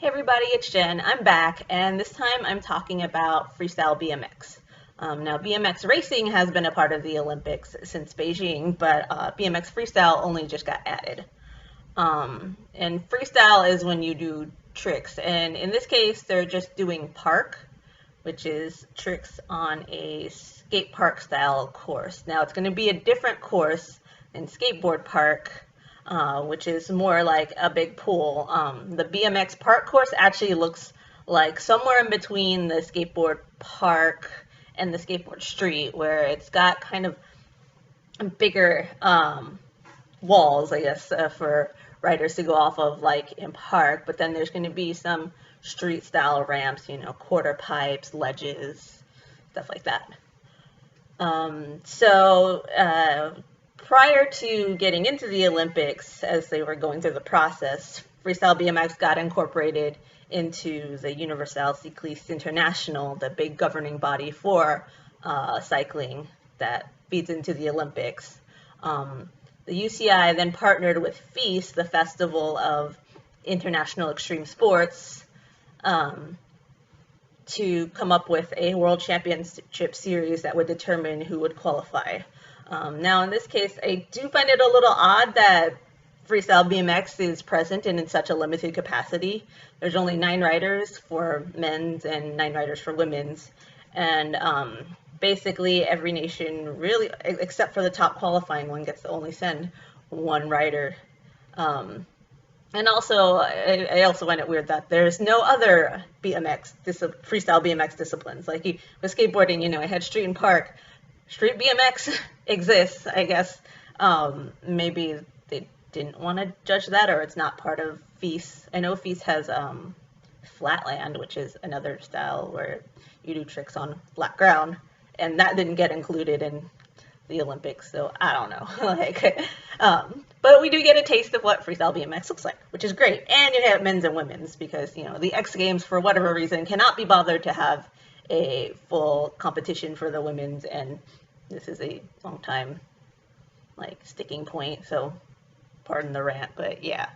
Hey everybody, it's Jen. I'm back, and this time I'm talking about freestyle BMX. Now, BMX racing has been a part of the Olympics since Beijing, but BMX freestyle only just got added. And freestyle is when you do tricks, and in this case, they're just doing park, which is tricks on a skate park style course. Now, it's going to be a different course than skateboard park, which is more like a big pool. The BMX park course actually looks like somewhere in between the skateboard park and the skateboard street, where it's got kind of bigger walls, I guess, for riders to go off of, like in park. But then there's going to be some street style ramps, quarter pipes, ledges, stuff like that. Prior to getting into the Olympics, as they were going through the process, freestyle BMX got incorporated into the Universal Cycliste International, the big governing body for cycling that feeds into the Olympics. The UCI then partnered with FIS, the Festival of International Extreme Sports, to come up with a World Championship series that would determine who would qualify. Now, in this case, I do find it a little odd that freestyle BMX is present and in such a limited capacity. There's only 9 riders for men's and 9 riders for women's. And basically every nation, really, except for the top qualifying one, gets to only send 1 rider. And also, I also find it weird that there's no other freestyle BMX disciplines. Like with skateboarding, I had street and park. Street BMX exists, I guess. Maybe they didn't want to judge that, or it's not part of FIS. I know FIS has flatland, which is another style where you do tricks on flat ground, and that didn't get included in the Olympics, so I don't know. But we do get a taste of what freestyle BMX looks like, which is great. And you have men's and women's because, the X Games, for whatever reason, cannot be bothered to have a full competition for the women's, and this is a long time sticking point, so pardon the rant, but yeah,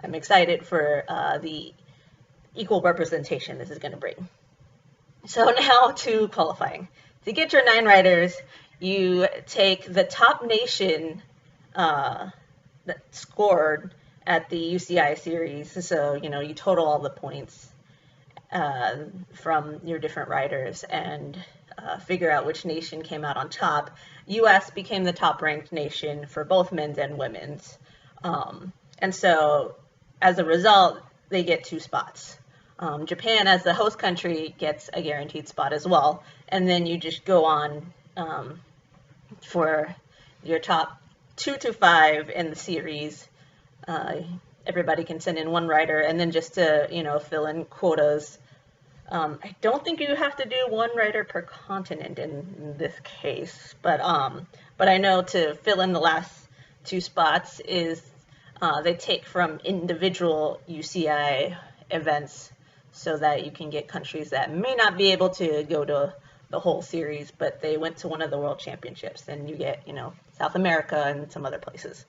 I'm excited for the equal representation this is going to bring. So now to qualifying. To get your 9 riders, you take the top nation that scored at the UCI series, so you total all the points from your different riders and figure out which nation came out on top. US became the top ranked nation for both men's and women's. And so as a result, they get 2 spots. Japan, as the host country, gets a guaranteed spot as well. And then you just go on for your top 2 to 5 in the series. Everybody can send in 1 rider, and then just to fill in quotas. I don't think you have to do 1 rider per continent in this case, but I know to fill in the last 2 spots is they take from individual UCI events, so that you can get countries that may not be able to go to the whole series, but they went to one of the world championships, and you get South America and some other places.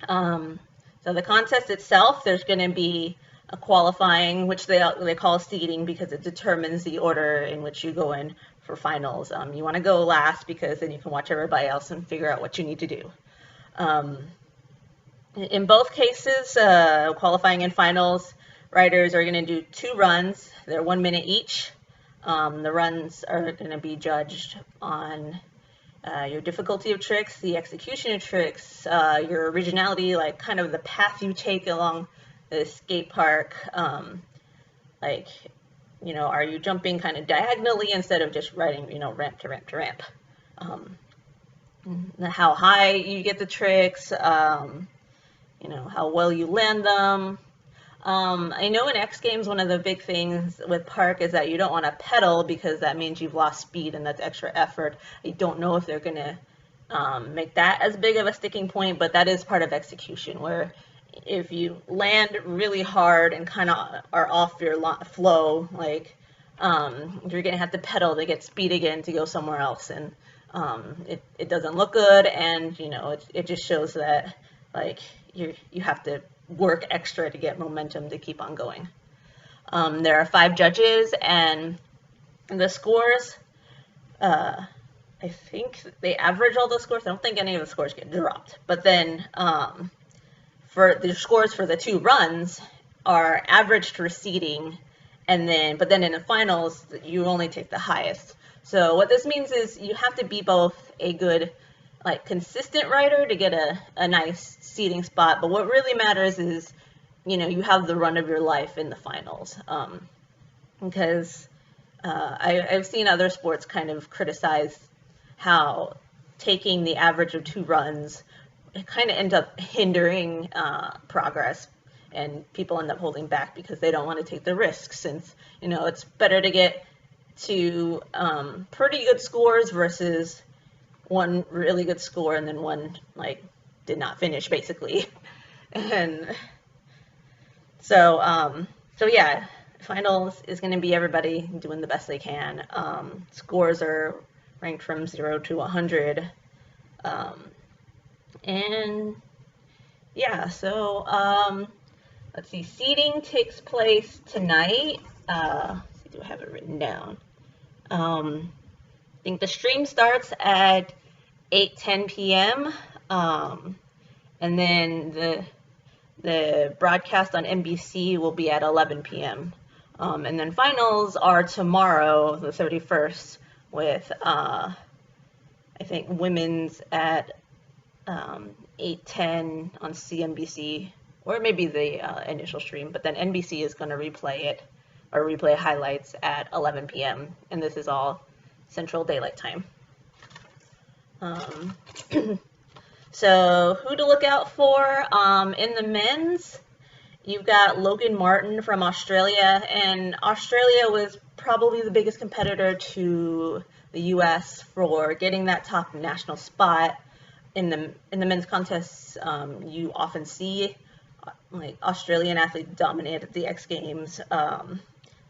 So the contest itself, there's going to be a qualifying, which they call seeding because it determines the order in which you go in for finals. You want to go last because then you can watch everybody else and figure out what you need to do. In both cases, qualifying and finals, riders are going to do 2 runs. They're 1 minute each. The runs are going to be judged on your difficulty of tricks, the execution of tricks, your originality, kind of the path you take along the skate park. Are you jumping kind of diagonally instead of just riding, ramp to ramp to ramp? How high you get the tricks, how well you land them. I know in X Games, one of the big things with park is that you don't want to pedal because that means you've lost speed and that's extra effort. I don't know if they're going to make that as big of a sticking point, but that is part of execution, where if you land really hard and kind of are off your flow, you're going to have to pedal to get speed again to go somewhere else, and it doesn't look good, and it just shows that you have to work extra to get momentum to keep on going. There are 5 judges, and the scores, I think they average all the scores. I don't think any of the scores get dropped. But then for the scores for the 2 runs are averaged for seeding, but then in the finals, you only take the highest. So what this means is you have to be both a good, like, consistent rider to get a nice seeding spot, but what really matters is, you have the run of your life in the finals. Because I've seen other sports kind of criticize how taking the average of 2 runs, it kind of ends up hindering progress, and people end up holding back because they don't want to take the risk, since it's better to get to pretty good scores versus one really good score and then one like did not finish, basically. And so yeah, finals is going to be everybody doing the best they can. Scores are ranked from 0 to 100. And yeah, so let's see, seeding takes place tonight. Let's see, do I have it written down? I think the stream starts at 8:10 p.m. And then the broadcast on NBC will be at 11 p.m. And then finals are tomorrow, the 31st, with I think women's at 8:10 on CNBC, or maybe the initial stream, but then NBC is going to replay it, or replay highlights at 11 p.m. and this is all Central Daylight Time. So who to look out for in the men's? You've got Logan Martin from Australia, and Australia was probably the biggest competitor to the U.S. for getting that top national spot. In the men's contests, you often see like Australian athletes dominate at the X Games.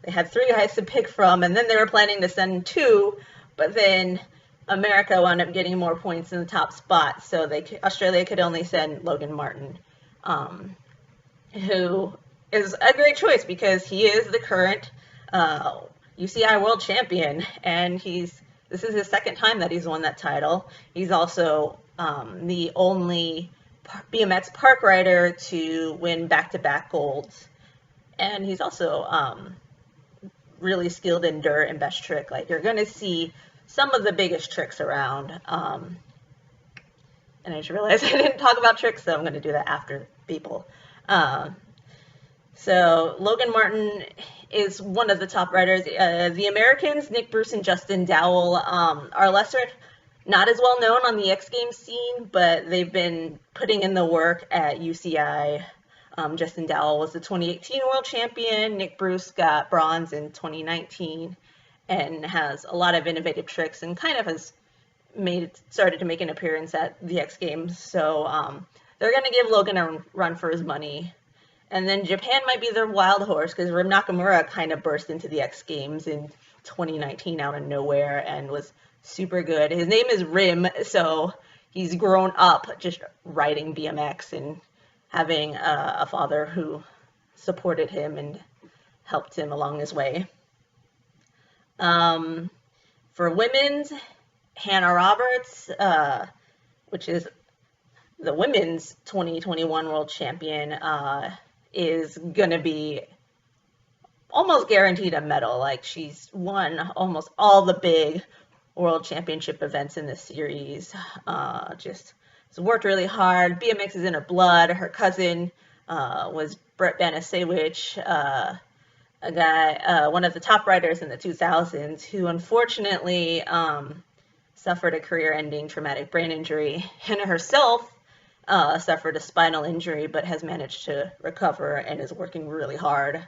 They had 3 guys to pick from, and then they were planning to send 2, but then America wound up getting more points in the top spot, so Australia could only send Logan Martin, who is a great choice because he is the current UCI world champion, and this is his 2nd time that he's won that title. He's also the only BMX park rider to win back-to-back golds, and he's also really skilled in dirt and best trick. Like, you're going to see some of the biggest tricks around. And I just realized I didn't talk about tricks, so I'm going to do that after people. So Logan Martin is one of the top riders. The Americans, Nick Bruce and Justin Dowell, are not as well known on the X Games scene, but they've been putting in the work at UCI. Justin Dowell was the 2018 world champion. Nick Bruce got bronze in 2019 and has a lot of innovative tricks and kind of has started to make an appearance at the X Games. So they're going to give Logan a run for his money. And then Japan might be their wild horse because Rim Nakamura kind of burst into the X Games in 2019 out of nowhere and was super good. His name is Rim, so he's grown up just riding BMX and having a father who supported him and helped him along his way. For women's, Hannah Roberts, which is the women's 2021 world champion, is going to be almost guaranteed a medal. Like, she's won almost all the big world championship events in this series. Just has worked really hard. BMX is in her blood. Her cousin was Brett Banasewicz, a guy, one of the top riders in the 2000s, who unfortunately suffered a career-ending traumatic brain injury. Hannah herself suffered a spinal injury, but has managed to recover and is working really hard.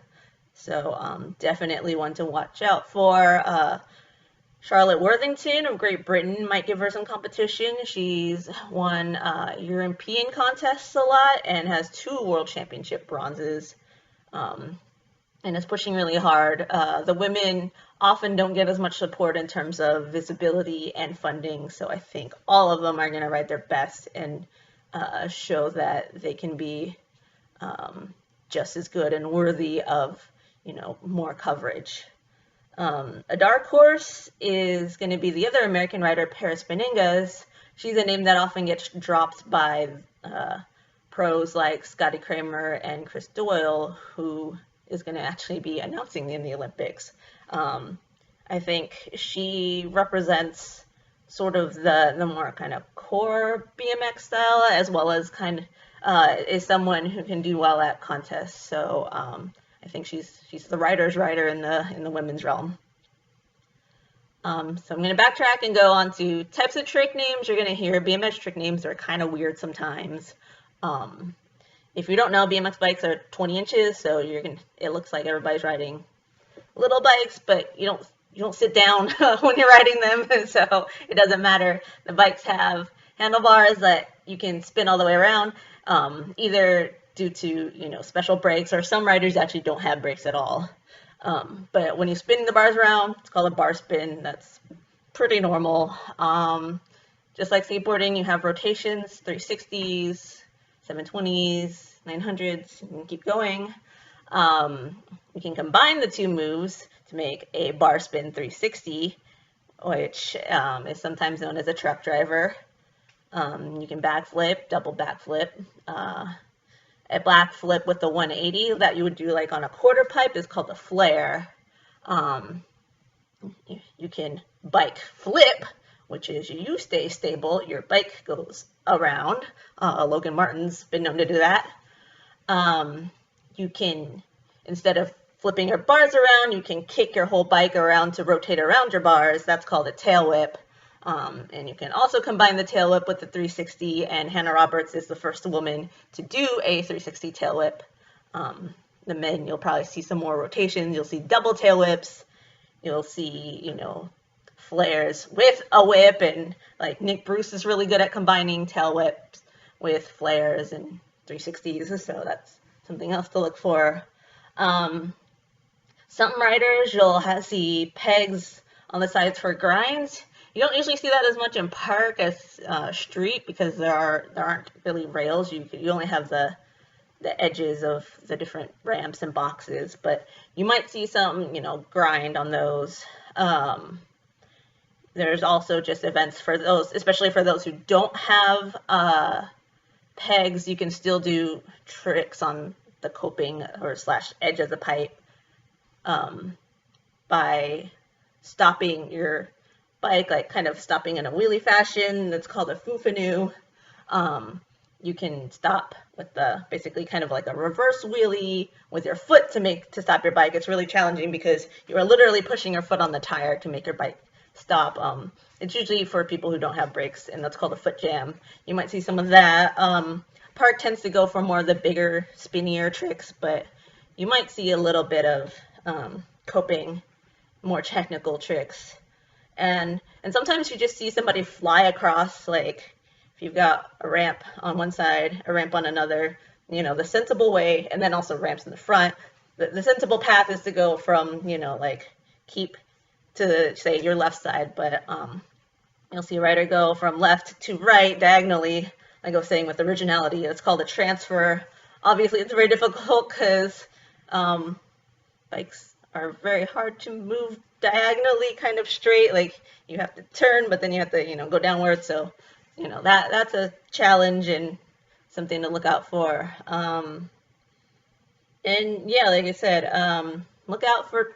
So definitely one to watch out for. Charlotte Worthington of Great Britain might give her some competition. She's won European contests a lot and has 2 world championship bronzes, and is pushing really hard. The women often don't get as much support in terms of visibility and funding, so I think all of them are going to ride their best and show that they can be just as good and worthy of, more coverage. A dark horse is going to be the other American rider, Paris Beningas. She's a name that often gets dropped by pros like Scotty Kramer and Chris Doyle, who is going to actually be announcing in the Olympics. I think she represents sort of the more kind of core BMX style, as well as is someone who can do well at contests. So I think she's the rider's rider in the women's realm. So I'm going to backtrack and go on to types of trick names. You're going to hear BMX trick names are kind of weird sometimes. If you don't know, BMX bikes are 20 inches, so it looks like everybody's riding little bikes, but you don't sit down when you're riding them, so it doesn't matter. The bikes have handlebars that you can spin all the way around, either due to special brakes, or some riders actually don't have brakes at all. But when you spin the bars around, it's called a bar spin. That's pretty normal. Just like skateboarding, you have rotations, 360s, 720s, 900s, and keep going. You can combine the two moves to make a bar spin 360, which is sometimes known as a truck driver. You can backflip, double backflip. A backflip with the 180 that you would do like on a quarter pipe is called a flare. You can bike flip, which is you stay stable, your bike goes around. Logan Martin's been known to do that. You can, instead of flipping your bars around, you can kick your whole bike around to rotate around your bars. That's called a tail whip. And you can also combine the tail whip with the 360, and Hannah Roberts is the first woman to do a 360 tail whip. The men, you'll probably see some more rotations. You'll see double tail whips. You'll see, flares with a whip, and like Nick Bruce is really good at combining tail whips with flares and 360s, so that's something else to look for. Some riders, you'll see pegs on the sides for grinds. You don't usually see that as much in park as street, because there aren't really rails. You only have the edges of the different ramps and boxes, but you might see some, grind on those. There's also just events for those, especially for those who don't have pegs. You can still do tricks on the coping or / edge of the pipe by stopping your bike, like kind of stopping in a wheelie fashion. That's called a foo-fanoo. You can stop with basically kind of like a reverse wheelie with your foot to stop your bike. It's really challenging because you are literally pushing your foot on the tire to make your bike stop. It's usually for people who don't have brakes, and that's called a foot jam. You might see some of that. Park tends to go for more of the bigger, spinnier tricks, but you might see a little bit of coping, more technical tricks. And sometimes you just see somebody fly across, like if you've got a ramp on one side, a ramp on another, the sensible way, and then also ramps in the front. The sensible path is to go from, keep to, say, your left side, but you'll see a rider go from left to right diagonally, like I was saying, with originality. It's called a transfer. Obviously, it's very difficult because bikes are very hard to move diagonally, kind of straight. Like you have to turn, but then you have to, go downward. So, that's a challenge and something to look out for. And yeah, like I said, look out for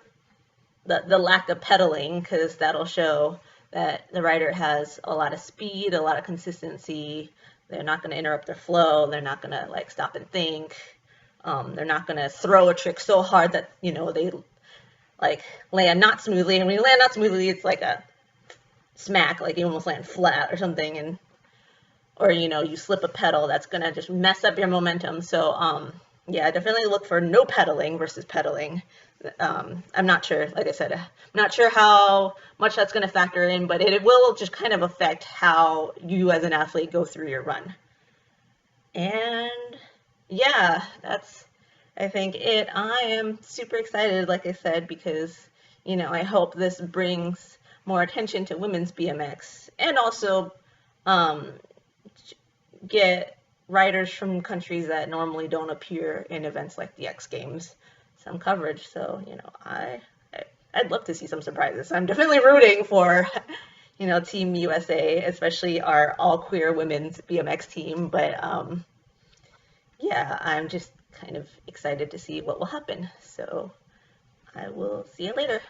the lack of pedaling, because that'll show that the rider has a lot of speed, a lot of consistency. They're not going to interrupt their flow. They're not going to stop and think. They're not going to throw a trick so hard that, they land not smoothly. And when you land not smoothly, it's like a smack, like you almost land flat or something. Or you slip a pedal, that's going to just mess up your momentum. So, yeah, definitely look for no pedaling versus pedaling. I'm not sure, like I said, I'm not sure how much that's going to factor in, but it will just kind of affect how you as an athlete go through your run. And yeah, that's, I think, it. I am super excited, like I said, because, I hope this brings more attention to women's BMX, and also get riders from countries that normally don't appear in events like the X Games some coverage. So, you know, I'd love to see some surprises. I'm definitely rooting for, you know, Team USA, especially our all queer women's BMX team. But yeah, I'm just kind of excited to see what will happen. So I will see you later.